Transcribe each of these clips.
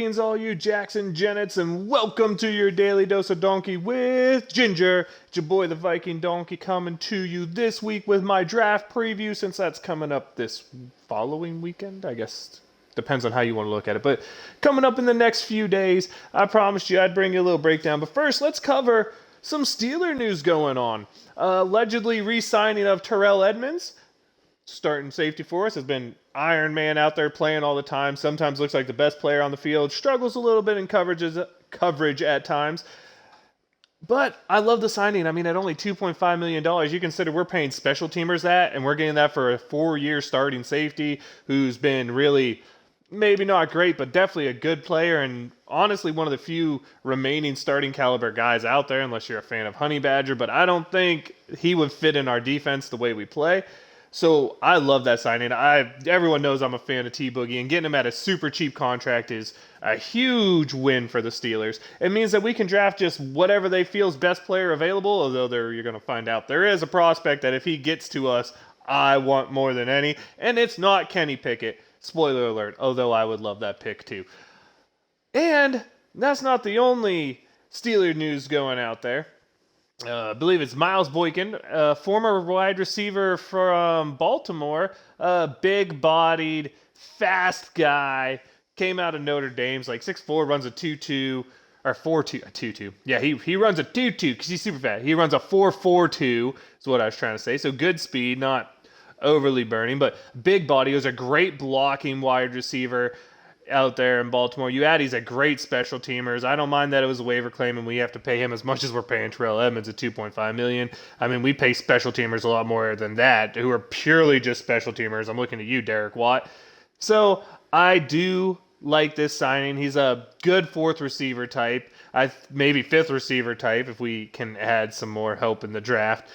Greetings, all you Jackson Jennets, and welcome to your daily dose of donkey with Ginger. It's your boy, the Viking Donkey, coming to you this week with my draft preview, since that's coming up this following weekend. I guess depends on how you want to look at it, but coming up in the next few days. I promised you I'd bring you a little breakdown, but first, let's cover some Steeler news going on. Allegedly re-signing of Terrell Edmunds, starting safety for us, has been Iron Man out there playing all the time. Sometimes looks like the best player on the field. Struggles a little bit in coverage at times. But I love the signing. I mean, at only $2.5 million, you consider we're paying special teamers that, and we're getting that for a 4-year starting safety who's been really, maybe not great, but definitely a good player, and honestly one of the few remaining starting caliber guys out there, unless you're a fan of Honey Badger. But I don't think he would fit in our defense the way we play. So I love that signing. Everyone knows I'm a fan of T-Boogie, and getting him at a super cheap contract is a huge win for the Steelers. It means that we can draft just whatever they feel is best player available, although you're going to find out there is a prospect that if he gets to us, I want more than any, and it's not Kenny Pickett. Spoiler alert, although I would love that pick too. And that's not the only Steeler news going out there. I believe it's Miles Boykin, a former wide receiver from Baltimore, a big-bodied, fast guy, came out of Notre Dame, like 6'4", runs a 2.2, or 4.2, a 2.2. Yeah, he runs a 2.2 because he's super fast. He runs a 4.42 is what I was trying to say. So good speed, not overly burning, but big body. He was a great blocking wide receiver out there in Baltimore. You add, he's a great special teamers. I don't mind that it was a waiver claim and we have to pay him as much as we're paying Terrell Edmunds at $2.5 million. I mean, we pay special teamers a lot more than that, who are purely just special teamers. I'm looking at you, Derek Watt. So I do like this signing. He's a good fourth receiver type. Maybe fifth receiver type if we can add some more help in the draft.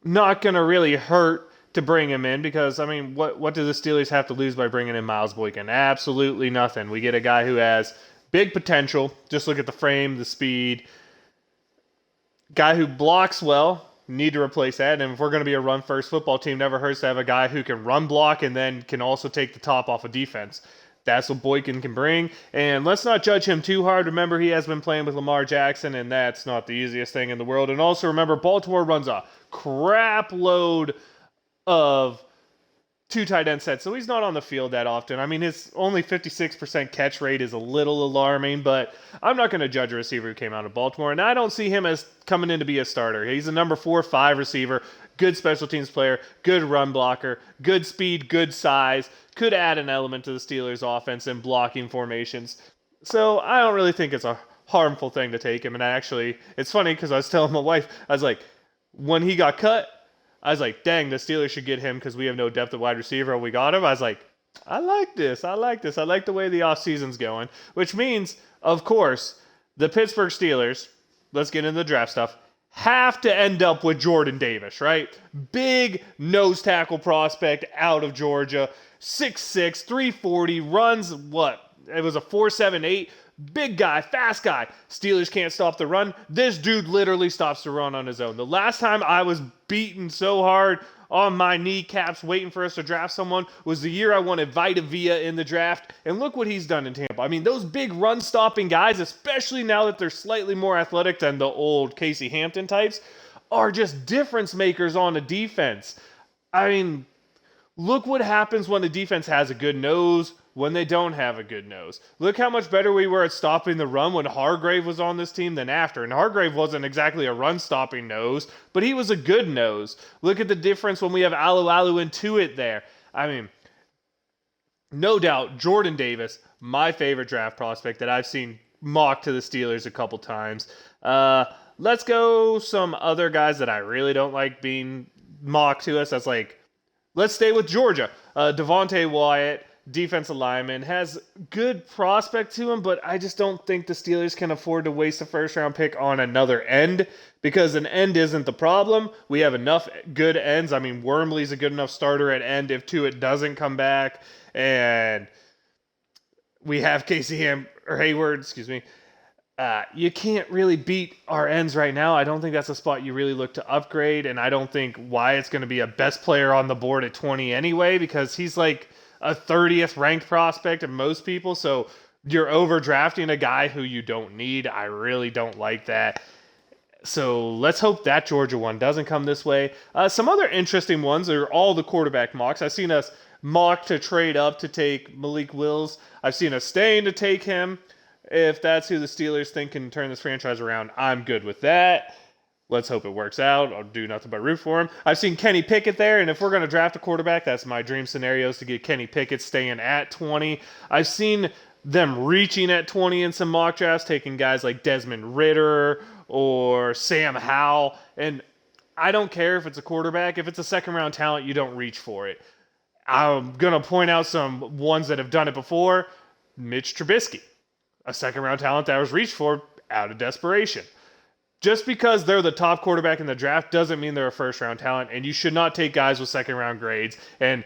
Not going to really hurt to bring him in, because, I mean, what do the Steelers have to lose by bringing in Miles Boykin? Absolutely nothing. We get a guy who has big potential. Just look at the frame, the speed. Guy who blocks well. Need to replace that. And if we're going to be a run-first football team, never hurts to have a guy who can run block and then can also take the top off of defense. That's what Boykin can bring. And let's not judge him too hard. Remember, he has been playing with Lamar Jackson, and that's not the easiest thing in the world. And also remember, Baltimore runs a crap load of two tight end sets, so he's not on the field that often. I mean, his only 56% catch rate is a little alarming, but I'm not going to judge a receiver who came out of Baltimore, and I don't see him as coming in to be a starter. He's a number 4-5 receiver, good special teams player, good run blocker, good speed, good size, could add an element to the Steelers' offense in blocking formations. So I don't really think it's a harmful thing to take him, and it's funny because I was telling my wife, I was like, when he got cut, I was like, dang, the Steelers should get him because we have no depth at wide receiver, and we got him. I was like, I like this. I like the way the offseason's going, which means, of course, the Pittsburgh Steelers, let's get into the draft stuff, have to end up with Jordan Davis, right? Big nose tackle prospect out of Georgia, 6'6", 340, runs what? It was a 4.78. Big guy, fast guy. Steelers can't stop the run. This dude literally stops the run on his own. The last time I was beaten so hard on my kneecaps waiting for us to draft someone was the year I wanted Vita Vea in the draft. And look what he's done in Tampa. I mean, those big run-stopping guys, especially now that they're slightly more athletic than the old Casey Hampton types, are just difference makers on a defense. I mean, look what happens when the defense has a good nose, when they don't have a good nose. Look how much better we were at stopping the run when Hargrave was on this team than after. And Hargrave wasn't exactly a run-stopping nose, but he was a good nose. Look at the difference when we have Alu and Tuitt there. I mean, no doubt, Jordan Davis, my favorite draft prospect that I've seen mocked to the Steelers a couple times. Let's go some other guys that I really don't like being mocked to us. That's like, let's stay with Georgia. Devontae Wyatt, defensive lineman, has good prospect to him, but I just don't think the Steelers can afford to waste a first-round pick on another end, because an end isn't the problem. We have enough good ends. I mean, Wormley's a good enough starter at end if Tuitt doesn't come back, and we have Hayward. You can't really beat our ends right now. I don't think that's a spot you really look to upgrade, and I don't think Wyatt's going to be a best player on the board at 20 anyway, because he's like a 30th ranked prospect of most people, so You're overdrafting a guy who you don't need. I really don't like that. So let's hope that Georgia one doesn't come this way. Some other interesting ones are all the quarterback mocks. I've seen us mock to trade up to take Malik Wills. I've seen us staying to take him. If that's who the Steelers think can turn this franchise around, I'm good with that. Let's hope it works out. I'll do nothing but root for him. I've seen Kenny Pickett there, and if we're going to draft a quarterback, that's my dream scenarios to get Kenny Pickett staying at 20. I've seen them reaching at 20 in some mock drafts, taking guys like Desmond Ridder or Sam Howell. And I don't care if it's a quarterback. If it's a second-round talent, you don't reach for it. I'm going to point out some ones that have done it before. Mitch Trubisky, a second-round talent that was reached for out of desperation. Just because they're the top quarterback in the draft doesn't mean they're a first-round talent, and you should not take guys with second-round grades. And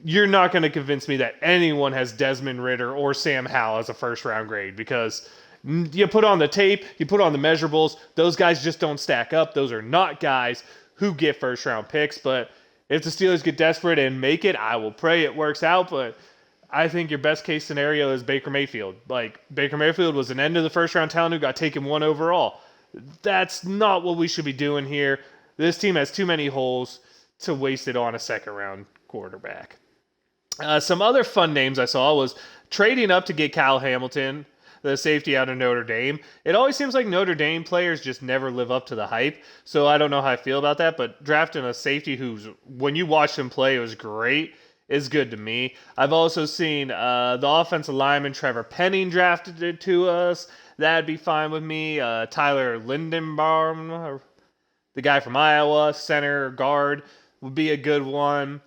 you're not going to convince me that anyone has Desmond Ridder or Sam Howell as a first-round grade, because you put on the tape, you put on the measurables, those guys just don't stack up. Those are not guys who get first-round picks. But if the Steelers get desperate and make it, I will pray it works out. But I think your best-case scenario is Baker Mayfield. Like, Baker Mayfield was an end-of-the-first-round talent who got taken 1 overall. That's not what we should be doing here. This team has too many holes to waste it on a second-round quarterback. Some other fun names I saw was trading up to get Kyle Hamilton, the safety out of Notre Dame. It always seems like Notre Dame players just never live up to the hype, so I don't know how I feel about that, but drafting a safety who's, when you watch him play, it was great, is good to me. I've also seen the offensive lineman Trevor Penning drafted to us. That'd be fine with me. Tyler Lindenbaum, the guy from Iowa, center guard, would be a good one.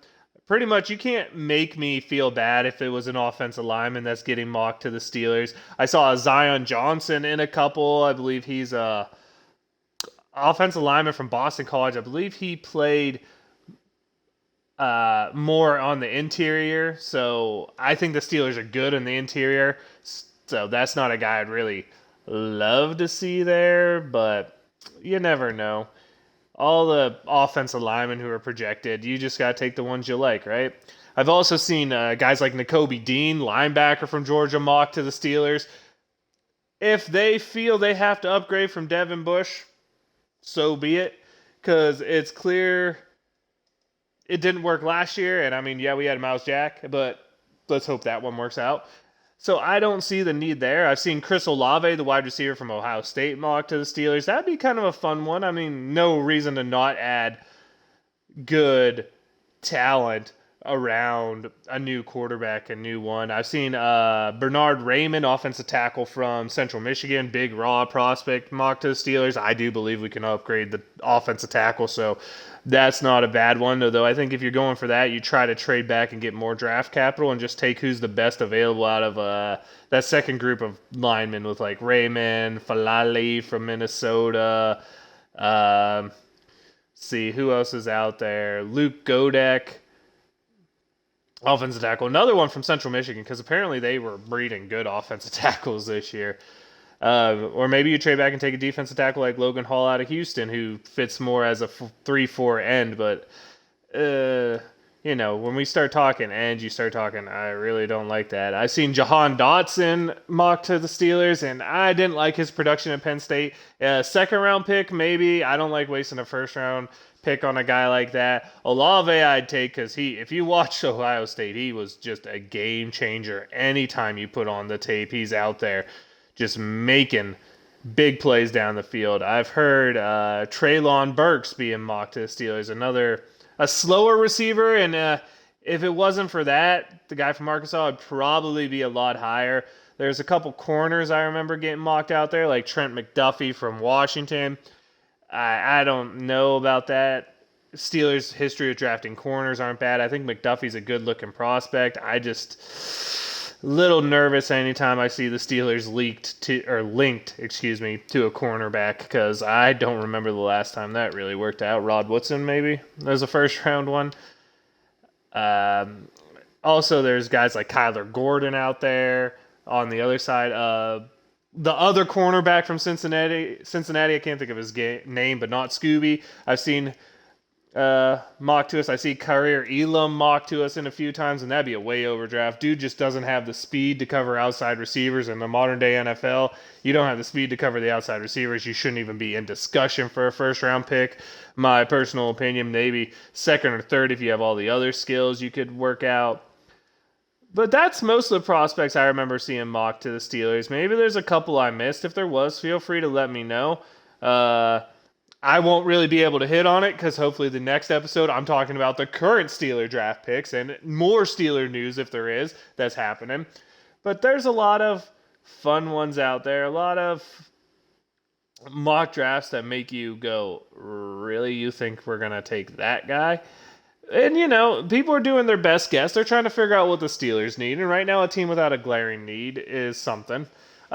Pretty much, you can't make me feel bad if it was an offensive lineman that's getting mocked to the Steelers. I saw Zion Johnson in a couple. I believe he's a offensive lineman from Boston College. I believe he played more on the interior. So I think the Steelers are good in the interior. So that's not a guy I'd really love to see there, but you never know. All the offensive linemen who are projected, you just got to take the ones you like, right? I've also seen guys like Nakobe Dean, linebacker from Georgia, mocked to the Steelers. If they feel they have to upgrade from Devin Bush, so be it, because it's clear it didn't work last year, and I mean, yeah, we had Miles Jack, but let's hope that one works out. So I don't see the need there. I've seen Chris Olave, the wide receiver from Ohio State, mocked to the Steelers. That'd be kind of a fun one. I mean, no reason to not add good talent around a new quarterback, a new one. I've seen Bernard Raymond, offensive tackle from Central Michigan, big raw prospect, mocked to the Steelers. I do believe we can upgrade the offensive tackle, so that's not a bad one. Although I think if you're going for that, you try to trade back and get more draft capital and just take who's the best available out of that second group of linemen with like Raymond, Falali from Minnesota. See, who else is out there? Luke Godek, offensive tackle. Another one from Central Michigan, because apparently they were breeding good offensive tackles this year. Or maybe you trade back and take a defensive tackle like Logan Hall out of Houston, who fits more as a 3-4 end. But, when we start talking end, you start talking, I really don't like that. I've seen Jahan Dotson mocked to the Steelers, and I didn't like his production at Penn State. Second-round pick, maybe. I don't like wasting a first-round pick on a guy like that. Olave I'd take, because if you watched Ohio State, he was just a game changer. Anytime you put on the tape, he's out there just making big plays down the field. I've heard Treylon Burks being mocked to the Steelers, a slower receiver, and if it wasn't for that, the guy from Arkansas would probably be a lot higher. There's a couple corners I remember getting mocked out there, like Trent McDuffie from Washington. I don't know about that. Steelers' history of drafting corners aren't bad. I think McDuffie's a good-looking prospect. I just little nervous anytime I see the Steelers linked to a cornerback, because I don't remember the last time that really worked out. Rod Woodson, maybe, as a first-round one. Also, there's guys like Kyler Gordon out there on the other side. The other cornerback from Cincinnati, I can't think of his name, but not Scooby. I've seen mocked to us. I see Career Elam mocked to us in a few times, and that'd be a way overdraft. Dude just doesn't have the speed to cover outside receivers in the modern day NFL. You don't have the speed to cover the outside receivers. You shouldn't even be in discussion for a first round pick. My personal opinion, maybe second or third if you have all the other skills you could work out. But that's most of the prospects I remember seeing mocked to the Steelers. Maybe there's a couple I missed. If there was, feel free to let me know. I won't really be able to hit on it because hopefully the next episode I'm talking about the current Steeler draft picks and more Steeler news if there is that's happening. But there's a lot of fun ones out there, a lot of mock drafts that make you go, really? You think we're going to take that guy? And, people are doing their best guess. They're trying to figure out what the Steelers need. And right now, a team without a glaring need is something.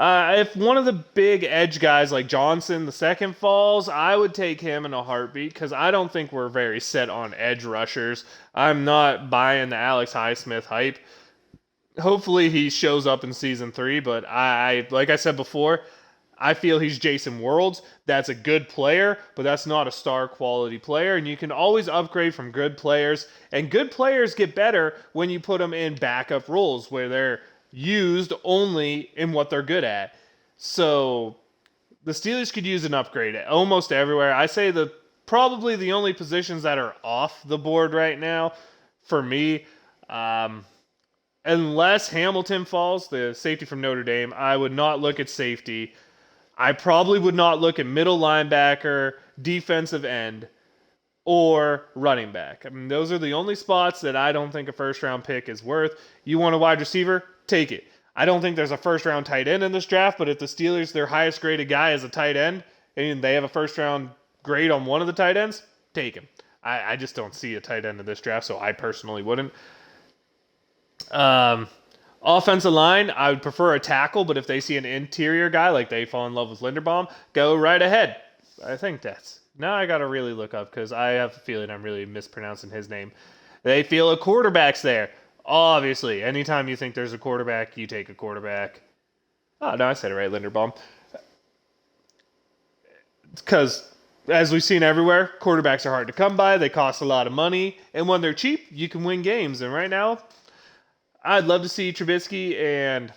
If one of the big edge guys like Johnson the second falls, I would take him in a heartbeat because I don't think we're very set on edge rushers. I'm not buying the Alex Highsmith hype. Hopefully he shows up in season 3, but like I said before, I feel he's Jason Worlds. That's a good player, but that's not a star quality player. And you can always upgrade from good players. And good players get better when you put them in backup roles where they're used only in what they're good at. So the Steelers could use an upgrade almost everywhere. I say probably the only positions that are off the board right now for me, unless Hamilton falls, the safety from Notre Dame, I would not look at safety. I probably would not look at middle linebacker, defensive end, or running back. I mean, those are the only spots that I don't think a first-round pick is worth. You want a wide receiver? Take it. I don't think there's a first-round tight end in this draft, but if the Steelers, their highest-graded guy is a tight end, and they have a first-round grade on one of the tight ends, take him. I just don't see a tight end in this draft, so I personally wouldn't. Offensive line, I would prefer a tackle, but if they see an interior guy, like they fall in love with Linderbaum, go right ahead. I think that's... Now I got to really look up because I have a feeling I'm really mispronouncing his name. They feel a quarterback's there. Obviously, anytime you think there's a quarterback, you take a quarterback. Oh, no, I said it right, Linderbaum. Because, as we've seen everywhere, quarterbacks are hard to come by. They cost a lot of money. And when they're cheap, you can win games. And right now, I'd love to see Trubisky and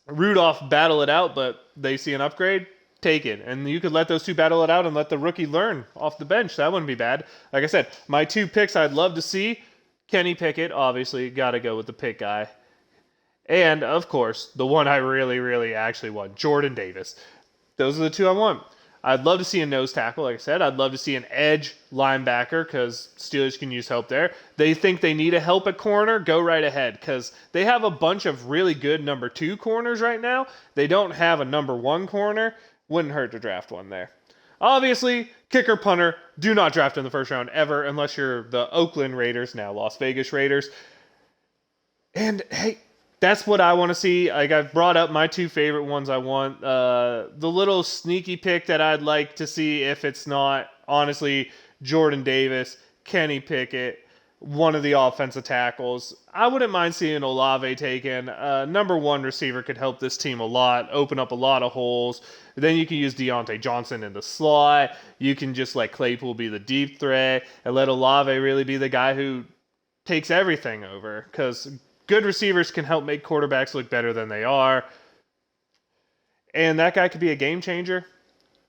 Rudolph battle it out, but they see an upgrade, take it. And you could let those two battle it out and let the rookie learn off the bench. That wouldn't be bad. Like I said, my two picks I'd love to see, Kenny Pickett, obviously, got to go with the pick guy. And, of course, the one I really, really actually want, Jordan Davis. Those are the two I want. I'd love to see a nose tackle, like I said. I'd love to see an edge linebacker because Steelers can use help there. They think they need a help at corner, go right ahead because they have a bunch of really good number 2 corners right now. They don't have a number 1 corner. Wouldn't hurt to draft one there. Obviously, kicker, punter, do not draft in the first round ever unless you're the Oakland Raiders, now Las Vegas Raiders. And, hey, that's what I want to see. Like, I've brought up my two favorite ones I want. The little sneaky pick that I'd like to see if it's not, honestly, Jordan Davis, Kenny Pickett, one of the offensive tackles. I wouldn't mind seeing Olave taken. Number 1 receiver could help this team a lot, open up a lot of holes. Then you can use Deontay Johnson in the slot. You can just let Claypool be the deep threat and let Olave really be the guy who takes everything over because good receivers can help make quarterbacks look better than they are. And that guy could be a game changer.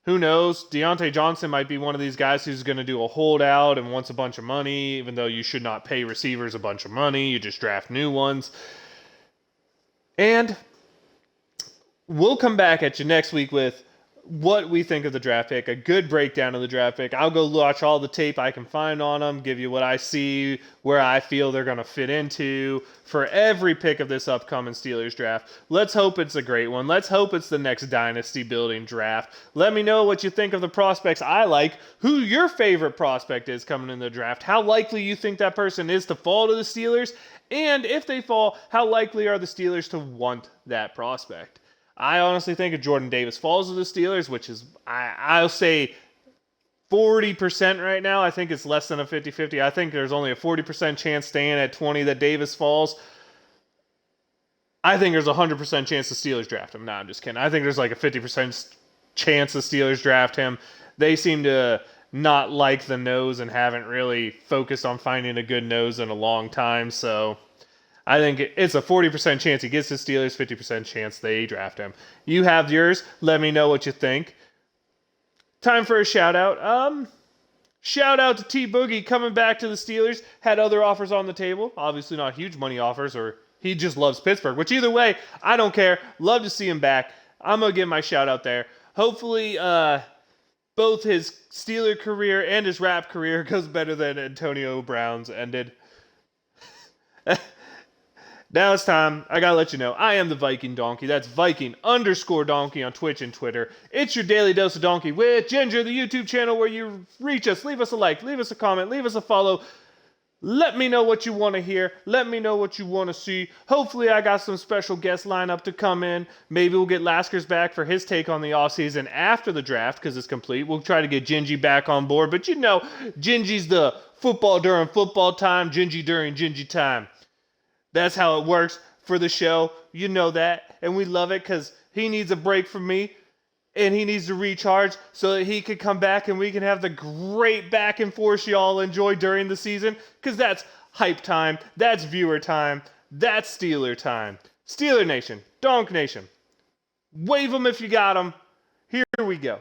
Who knows? Deontay Johnson might be one of these guys who's going to do a holdout and wants a bunch of money, even though you should not pay receivers a bunch of money. You just draft new ones. And we'll come back at you next week with what we think of the draft pick, a good breakdown of the draft pick. I'll go watch all the tape I can find on them, give you what I see, where I feel they're going to fit into for every pick of this upcoming Steelers draft. Let's hope it's a great one. Let's hope it's the next dynasty building draft. Let me know what you think of the prospects I like, who your favorite prospect is coming in the draft, how likely you think that person is to fall to the Steelers, and if they fall, how likely are the Steelers to want that prospect. I honestly think if Jordan Davis falls to the Steelers, which is, I'll say 40% right now. I think it's less than a 50-50. I think there's only a 40% chance staying at 20 that Davis falls. I think there's a 100% chance the Steelers draft him. No, I'm just kidding. I think there's like a 50% chance the Steelers draft him. They seem to not like the nose and haven't really focused on finding a good nose in a long time. So I think it's a 40% chance he gets the Steelers, 50% chance they draft him. You have yours. Let me know what you think. Time for a shout out. Shout out to T Boogie coming back to the Steelers. Had other offers on the table. Obviously not huge money offers, or he just loves Pittsburgh. Which either way, I don't care. Love to see him back. I'm going to give my shout out there. Hopefully, both his Steeler career and his rap career goes better than Antonio Brown's ended. Now it's time. I gotta let you know, I am the Viking Donkey. That's Viking_Donkey on Twitch and Twitter. It's your daily dose of donkey with Ginger, the YouTube channel where you reach us. Leave us a like, leave us a comment, leave us a follow. Let me know what you want to hear. Let me know what you want to see. Hopefully I got some special guests lined up to come in. Maybe we'll get Laskers back for his take on the offseason after the draft because it's complete. We'll try to get Gingy back on board. But you know, Gingy's the football during football time, Gingy during Gingy time. That's how it works for the show. You know that. And we love it because he needs a break from me. And he needs to recharge so that he can come back and we can have the great back and forth y'all enjoy during the season. Because that's hype time. That's viewer time. That's Steeler time. Steeler Nation. Donk Nation. Wave them if you got them. Here we go.